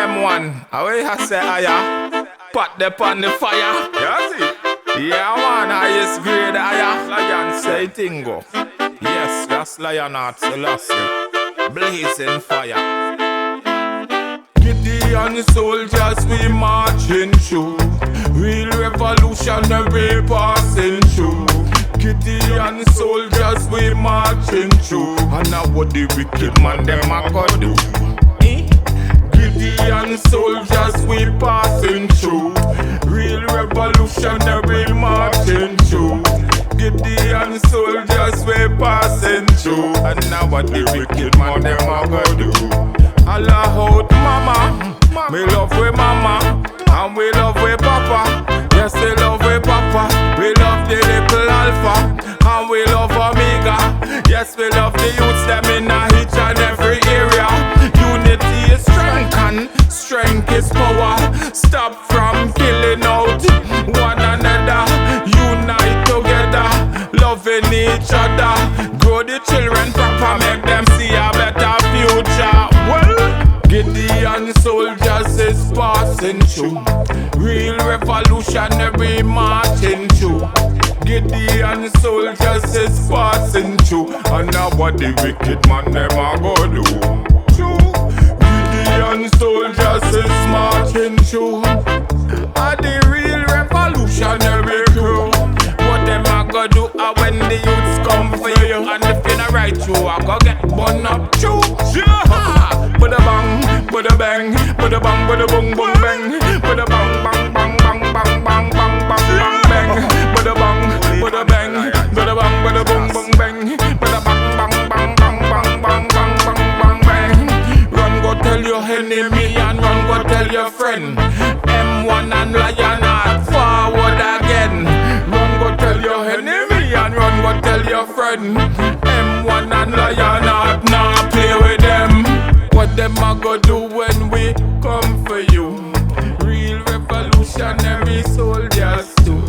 M1, away I say higher. Pot them on the fire. You see? Yeah man, highest grade higher. Lion say tingo. Yes, that's Lionheart Selassie. Blazing fire. Gideon soldiers we marching through. Real revolutionary passing through. Gideon soldiers we marching through. And now what the wicked man them a go do? Gideon soldiers we passing through. Real revolutionary marching through. Gideon soldiers we passing through. And now what the wicked man them a go do? Allah out mama, me love we mama, and we love we papa. Yes, we love we papa. We love the little alpha, and we love omega. Yes, we love the youths them in each and every area. Unity is strength and strength is power. Stop from killing out one another. Unite together, loving each other. Grow the children proper, make them see a better future. Well, Gideon soldiers is passing through. Real revolutionary marching through. Gideon soldiers is passing through. And now what the wicked man them a go do? Gideon soldiers is marching through. And the real revolutionary crew. What them a go do when the youths come for you? And if you not right you a go get bun up too. Bada bang, bada bang, bada bang, bada boom boom bang, bada bang bang bang bang bang bang bang bang bang bang, bada bang, bada bang, bada bang, bada boom boom bang, bada bang bang bang bang bang bang bang bang bang bang. Run go tell your enemy and run go tell your friend. M1 and Lionheart forward again. Run go tell your enemy and run go tell your friend. M1 and Lionheart now play with them. What them a go do when we come for you? Real revolutionary soldiers too.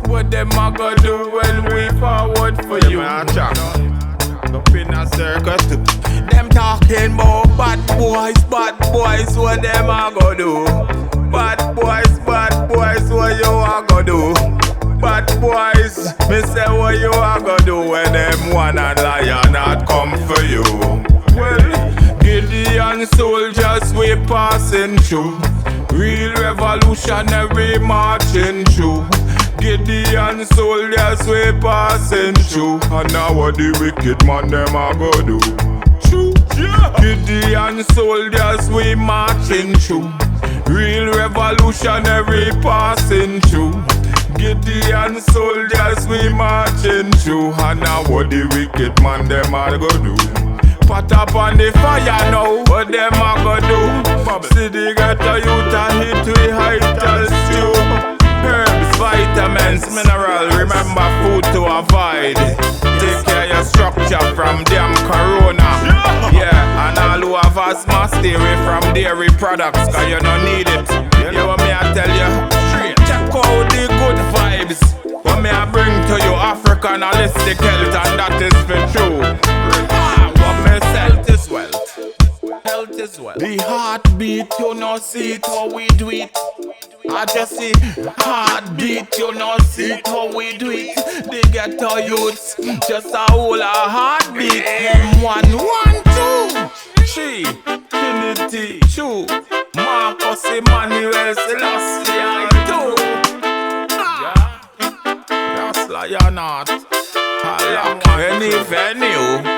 What them a go do when we forward for you? Up in a circus too. Them talking about bad boys, what them a go do? Bad boys, what you a go do? Bad boys, me say what you a go do when them one and Lionheart come for you? Well, Gideon soldiers we passing through. Real revolutionary marching through. Gideon soldiers we passing through. And now what the wicked man them a go do? Gideon soldiers we marching through. Real revolutionary passing through. Gideon soldiers we marching through. And now what the wicked man them a go do? Pot up on the fire now, what them a go do? See the ghetto youth a hit with high stew. Herbs, vitamins, mineral, remember food to avoid. Take care of your structure from damn corona. Yeah, and all who have asthma, stay away from dairy products, cause you don't need it. You want me I tell you straight, check out the good vibes. What me I bring to you, African holistic health, and that is for true. Health is wealth. Health is wealth. The heartbeat, you know, see it how we do it. I just see heartbeat, you know, see it how we do it. They get our youths, just a whole heartbeat. M1, 1, 2, 3, Trinity, 2, Marcus Emmanuel Selassie, I do. Yeah, that's Lionheart. Any venue.